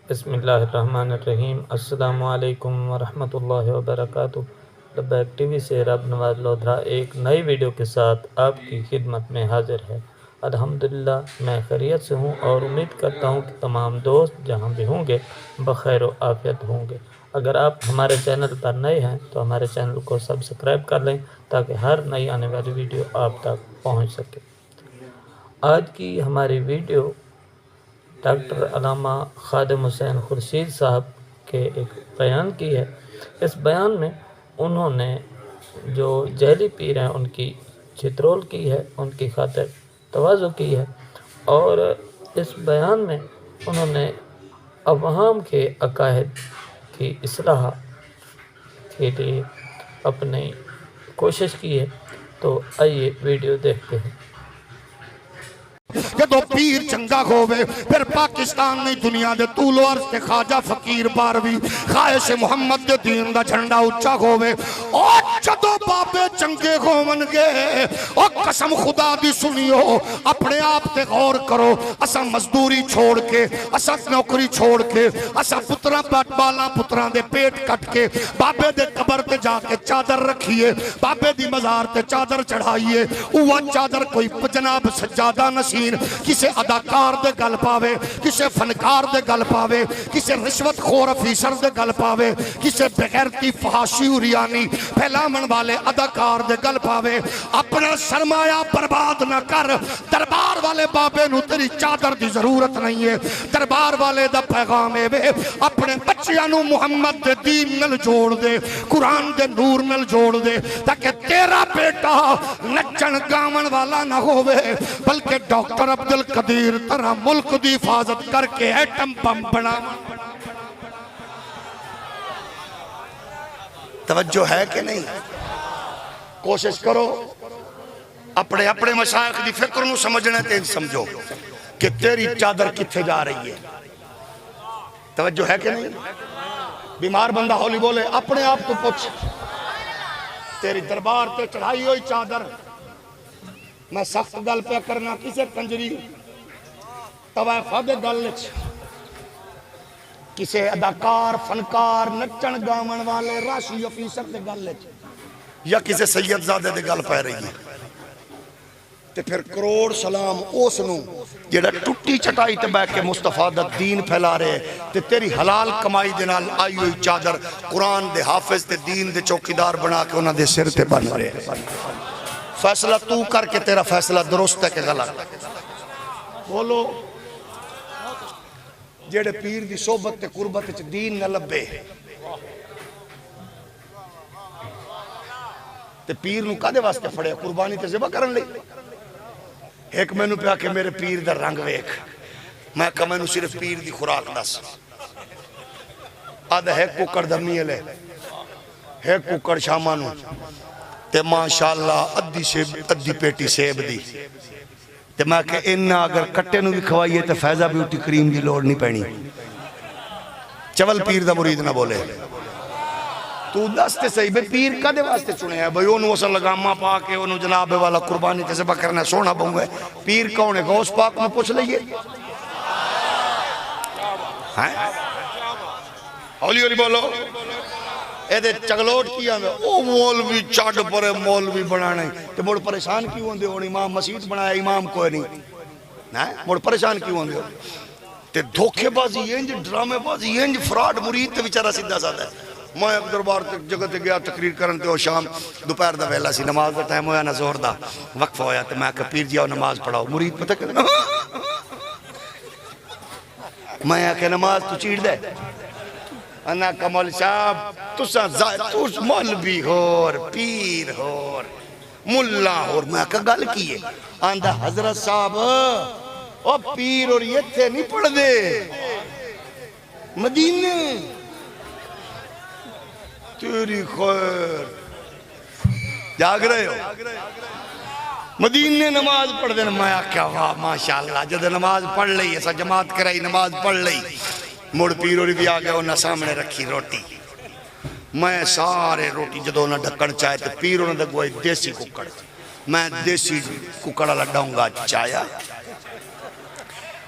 بسم اللہ الرحمن الرحیم۔ السلام علیکم ورحمۃ اللہ وبرکاتہ۔ لبیک ٹی وی سے رب نواز لودھرا ایک نئی ویڈیو کے ساتھ آپ کی خدمت میں حاضر ہے۔ الحمدللہ میں خیریت سے ہوں اور امید کرتا ہوں کہ تمام دوست جہاں بھی ہوں گے بخیر و عافیت ہوں گے۔ اگر آپ ہمارے چینل پر نئے ہیں تو ہمارے چینل کو سبسکرائب کر لیں تاکہ ہر نئی آنے والی ویڈیو آپ تک پہنچ سکے۔ آج کی ہماری ویڈیو ڈاکٹر علامہ خادم حسین خورشید صاحب کے ایک بیان کی ہے۔ اس بیان میں انہوں نے جو جعلی پیر ہیں ان کی چترول کی ہے، ان کی خاطر تواضع کی ہے، اور اس بیان میں انہوں نے عوام کے عقائد کی اصلاح کے لیے اپنی کوشش کی ہے۔ تو آئیے ویڈیو دیکھتے ہیں۔ جدو پیر چنگا ہوئے پھر پاکستان نہیں دنیا دے طول و عرض تے خواجہ فقیر باروی خواہش محمد دے دین دا جھنڈا اچھا ہوئے اور جدو بابے چنگے ہوون گے اور قسم خدا دی سنیو اپنے آپ تے غور کرو۔ اسا مزدوری چھوڑ کے، اسا نوکری چھوڑ کے، اسا پترہ بالا پترہ دے پیٹ کٹ کے بابے دے قبر تے جا کے چادر رکھیے، بابے دی مزار تے چادر چڑھائیے۔ وہ چادر کوئی جناب سجادہ نصیر کسے اداکار دے گل پاوے، کسے فنکار دے گل پاوے، کسے رشوت خور افیسر دے گل پاوے، کسے بغیرتی فحاشی اریانی پھیلامن والے اداکار دے گل پاوے۔ اپنا سرمایہ برباد نہ کر، دربار والے بابے نو تیری چادر دی ضرورت نہیں ہے۔ دربار والے دا پیغام ہے اپنے بچیاں نو محمد دے دین نل جوڑ دے، قرآن دے نور نل جوڑ دے، تاکہ تیرا بیٹا نچن گامن والا نہ ہوئے بلکہ ڈاکٹر عبدالقدیر طرح ملک دی حفاظت کر کے ایٹم بم بنا۔ توجہ ہے کہ نہیں؟ کوشش کرو اپنے مشائخ دی فکر نو سمجھنے تے سمجھو کہ تیری چادر کتھے جا رہی ہے۔ توجہ ہے کہ نہیں؟ بیمار بندہ ہولی بولے اپنے آپ تو پوچھ، تیری دربار تے چڑھائی ہوئی چادر، میں سخت گل پہ کرنا کسے کنجری طوائفہ دے گل لچ، کسے اداکار فنکار نچن گامن والے راشی افیسر دے گل لچ، یا کسے سید زادے دے گل پہ رہی ہے۔ تے پھر کروڑ سلام اس نو جیڑا ٹوٹی چٹائی تے بیٹھ کے مصطفیٰ دا دین پھیلا رہے تے تیری حلال کمائی دے نال آئی ہوئی چادر قرآن دے حافظ تے دین دے چوکیدار بنا کے انہاں دے سر تے بن رہے۔ فیصلہ تو کر کے تیرا فیصلہ درست ہے کہ غلط؟ بولو جیڑے پیر دی صحبت تے قربت دین نہ لبے تے پیر نو کدے واسطے پھڑے؟ قربانی تے ذبح کرن لئی۔ ایک میں نو پیا کہ میرے پیر دا رنگ ویکھ، میں کہا میں نو صرف پیر دی خوراک دس، آدھا ہے ککڑ دمی لے ہے ککڑ شامانو تے ماشاءاللہ ادھی پیٹی سیب دی تے میں کہ انہا اگر کٹے نو بھی کھوائیے تے فیضہ بیوٹی کریم دی لوڑ نہیں پینی۔ چول پیر دا مرید نہ بولے تو دستے صحیح بے پیر کا دے واسطے چنے ہیں بھئی انہوں اسا لگامہ پاک ہے، انہوں جناب والا قربانی تے ذبح کرنا سونا بہنگو ہے۔ پیر کون ہے؟ غوث پاک میں پوچھ لئیے ہولی ہولی بولو اے دے چگلوٹ کیا میں او مولوی چاڑ پرے مولوی بنانے تے موڑ پریشان کیوں ہوندے ہو؟ امام مسجد بنایا امام کوئی نہیں، موڑ پریشان کیوں ہوندے ہو؟ تے دھوکے بازی انج ڈرامے بازی انج فراڈ مرید تے بیچارہ سیدھا سادہ ہے۔ میں ایک دربار جگہ تے گیا تقریر کرن تے ہو شام دوپہر دا ویلا سی، نماز دا ٹائم ہویا نہ زہر دا وقف ہویا تے میں کہا پیر جی آؤ نماز پڑھاؤ۔ مرید پتہ کہ میں کہا نماز تو چیڑ دے، انا کمال صاحب تُس مولوی ہور پیر ہور ملا ہور۔ میں کہا گل کی ہے؟ آندہ حضرت صاحب او پیر اور یہ تھے نہیں پڑھ دے مدینے تیری خیر جاگ رہے ہو مدینے نماز پڑھ دے۔ میں کیا واہ ماشاءاللہ جد نماز پڑھ لئی ایسا جماعت کرائی نماز پڑھ لئی مڑ پیروری بھی آگئے انہاں سامنے رکھی روٹی، میں سارے روٹی جدو انہاں ڈھکن چاہے تو پیروں نے دکھوائی دیسی ککڑ، میں دیسی ککڑا لڈاؤں گا چایا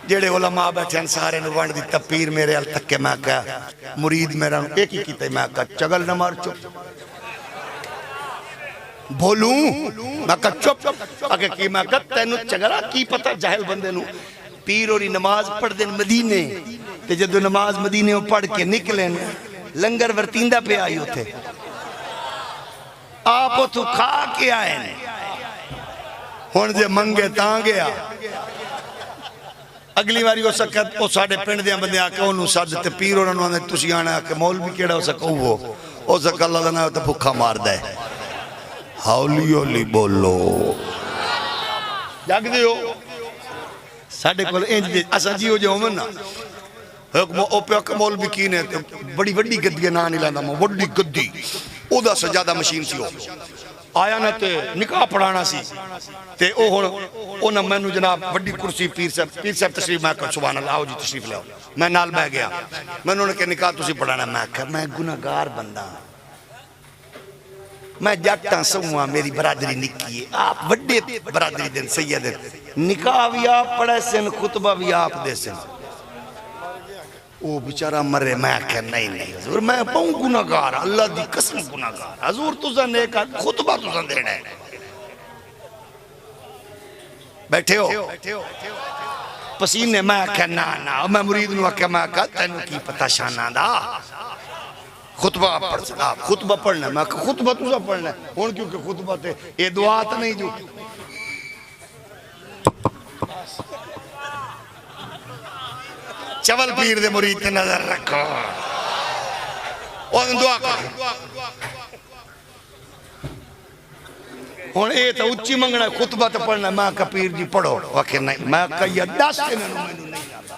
جڑے علماء بیٹھے ہیں سارے نو ونڈ دیتا پیر میرے ال تک کے میں کہا مرید میرا ایک ہی کیتا میں کہا چگل نہ مار چپ بولوں میں کہا چپ اگر کی میں کہا تینو چگلا کی پتہ جاہل بندے نو پیر اور نماز پڑھ دیں مدینے تے جدو نماز مدینے پڑھ کے نکلیں لنگر ورتیندہ پہ آئی ہوتے آپ تو کھا کے آئے نے ہون جے منگے تاں گیا اگلی باری ہو سکت وہ ساڑھے پنڈ دیا بندے آکے انہوں ساتھ تے پیر اور انہوں نے تسی آنا کہ مول بھی کیڑا ہو سکا ہو سکا اللہ دنہ تو بھکھا مار دے ہاولی ہولی بولو جاگ دیو ساڑھے کول انج دے اسا جی ہو جاؤ من نا او پہ اکا مول بھی کینے بڑی وڈی گدی نہ نہیں لانا ماں وڈی گدی او دا سجادہ مشین سی ہو آیا نا تے نکاح پڑھانا سی تے او ہونا میں نو جناب وڈی کرسی پیر صاحب تشریف میں کہا سبحان اللہ آؤ جی تشریف لے میں نال بہ گیا میں نے کہا نکاح تسی پڑھانا میں کہا میں گناہگار بندہ میں جاٹاں سوہاں میری برادری نکی ہے آپ وڈے برادری دن سید نکاح بھی آپ پڑھے سن خطبہ بھی آپ دے سن وہ بچارہ مرے میں کہا نہیں حضور میں پاؤں گناہگار اللہ دی قسم گناہگار حضور تُسا نیکا خطبہ تُسا دینا ہے بیٹھے ہو پسینے میں کہا نا میں مرید نو کہا میں کہا تینو کی پتہ شانہ دا خطبہ پڑھ سکتا خطبہ پڑھنا میں کہا خطبہ تُسا پڑھنا ہے ہون کیونکہ خطبہ تے یہ دعا تا نہیں جو چول پیر دے مرید تے نظر رکھو اور دعا کرو ہون اے تا اچھی منگنا خطبہ تے پڑھنا میں کہا پیر جی پڑھو وقت نہیں میں کہا یہ 10 دنوں میں نہیں آتا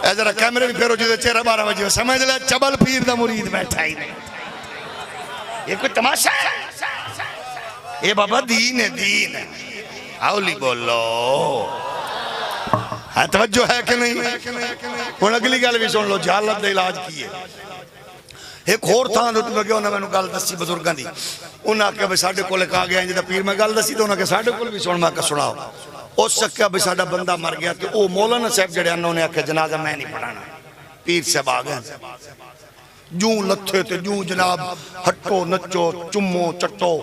اے ذرا کیمرے بھی پھیرو جیسے 12 بجے سمجھ لے چبل پیر دا مرید بیٹھا ہی نہیں یہ کوئی تماشا ہے یہ بابا دین ہے اولی بولو ہاں توجہ ہے کہ نہیں ہون اگلی گل بھی سن لو جہالت دے علاج کیے ایک اور تھا تو میں گیا انہوں نے گل دسی بزرگاں دی انہاں کہا بھئی ساڑھے کولے کہا گیا جدہ پیر میں گل دسی تو انہاں کہا ساڑھے کولے بھی سن میں کہا سناؤ اس سکیا بھئی ساڑھا بندہ مر گیا تو او مولانا صاحب جڑے انہوں نے کہا جنازہ میں نہیں پڑھانا پیر صاحب آگئے جوں لتھے تے جوں جناب ہٹو نچو چمو چٹو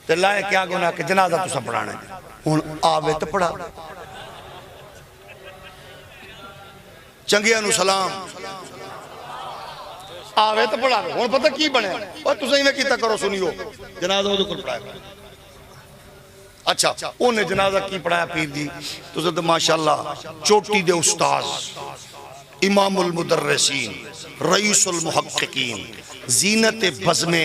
تے لائے کیا گونا کہ جنازہ تو سب پڑھانا ہے ہون آوے تو پڑھا چنگی انو سلام آوے تو پڑھا ہون پتہ کی بنے اور تو صحیح میں کیتا کرو سنیو جنازہ وہ دکھل پڑھائے اچھا انہیں جنازہ کی پڑھایا پیر دی تو زد ماشاءاللہ چوٹی دے استاذ امام المدرسین رئیس المحققین زینت بزم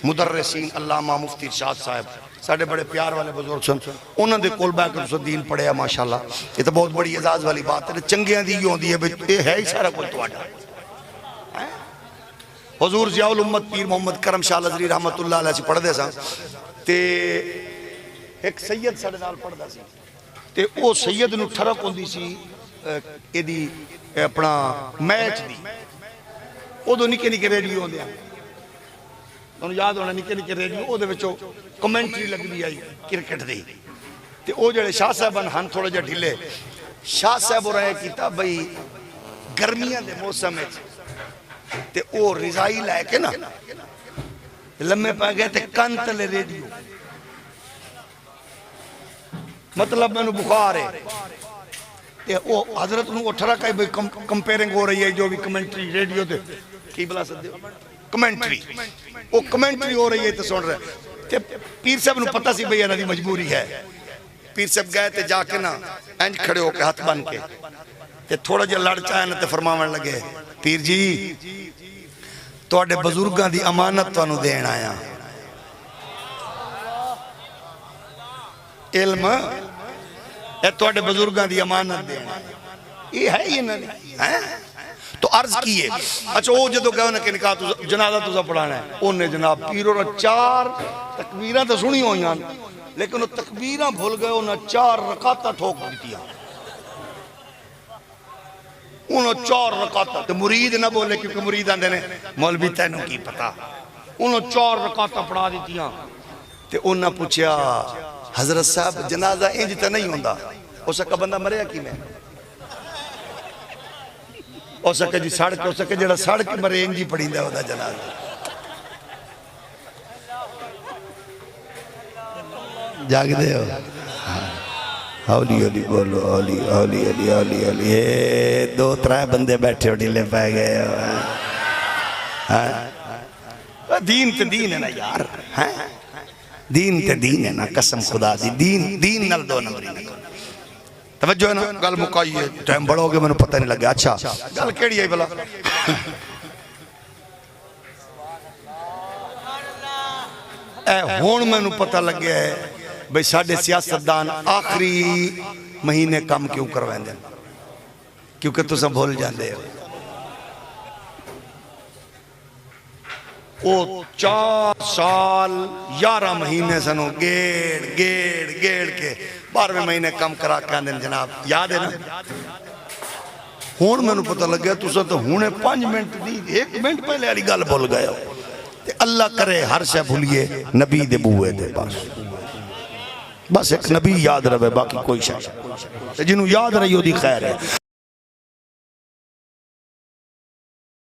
مدرسین علامہ مفتی ارشاد صاحب ساڑھے بڑے پیار والے بزرگ سن انہوں نے کول بیک رسول دین پڑھے ہیں ماشاءاللہ یہ تو بہت بڑی اعزاز والی بات ہے چنگیاں دی یوں دی ہے یہ ہے ہی سارا کوئی توڑا حضور ضیاء الامت پیر محمد کرم شاہ لزری رحمت اللہ علیہ سے پڑھ دے سا تے ایک سید ساڑھے نال پڑھ دا سی تے او سید نو ٹھرک ہوندی سی ایدی اپنا میچ دی او دو نکے نکے ریڈیو ہوندے ہیں انہوں یاد ہونا نکے نکے ریڈیو او دے وچو کمنٹری لگ دی آئی کرکٹ دی تے او جڑے شاہ صاحبان ہن تھوڑا جا ڈھلے شاہ صاحب ہو رہے کیتا بھئی گرمیاں دے موسم ہے تے او رضائی لائے کے نا لمحے پہ گئے تے کانتلے ریڈیو مطلب میں نو بخار ہے تے او حضرت نو اٹھرا کئی بھئی کمپیرنگ ہو رہی ہے جو بھی کمنٹری ریڈیو تے کی بلا سکتے ہو کمنٹری وہ کمنٹری ہو رہی ہے تو سن رہے تے پیر صاحب نو پتہ سی بھئی انہاں دی مجبوری ہے پیر صاحب گئے تے جا کے نا انج کھڑے ہو کے ہاتھ بن کے تے تھوڑا جا لڑ چاہے نا تے فرماون لگے پیر جی تواڈے بزرگاں دی امانت تانوں دین آیا علم اے تواڈے بزرگاں دی امانت دین یہ ہے ہی انہاں نے تو عرض کیے اچھا وہ جدو گئے انہیں کہ نکاح جنازہ تو سب پڑھانا ہے انہیں جناب پیروں نے 4 تکبیریں تو سنی ہوئی ہیں لیکن وہ تکبیریں بھول گئے انہیں 4 رکعتیں ٹھوک دیتی ہیں انہیں 4 رکعتیں تو مرید نہ بولے کیونکہ مرید آندے نے مولوی تینوں کی پتا انہیں 4 رکعتیں پڑھا دیتی ہیں تو انہیں پوچھا حضرت صاحب جنازہ انج تے نہیں ہوندا اس کا بندہ مریا کی میں ہو سکے جی سڑک ہو سکے جڑا سڑک مرے انج ہی پڑیندا ہودا جنازہ جاگ دے ہو اولی اولی بولو اولی اولی اولی اولی اولی دو ترائے بندے بیٹھے ہو ڈھیلے پائے گئے ہو دین تے دین ہے نا یار دین تے دین ہے نا قسم خدا دی دین نال دو نمبری نہ کرو توجہ ہے نا گل مکائی ہے ٹائم بڑھو گے میں نے پتہ نہیں لگا اچھا گل کیڑی ہے بلا اے ہون میں نے پتہ لگیا ہے بھئی ساڑھے سیاستدان آخری مہینے کام کیوں کروائیں دیں کیونکہ تو سب بھول جان دے او 4 سال 11 مہینے سنو گیڑ کے 12 مہینے کم کرا کے آندیں جناب یاد ہے نا ہون میں نے پتہ لگ گیا تو سب تو ہونے 5 منٹ دی 1 منٹ پہلے آلی گال بھول گیا اللہ کرے ہر شے بھولیے نبی دے بوئے دے بس ایک نبی یاد رہے باقی کوئی شے جنہوں یاد رہی ہو دی خیر ہے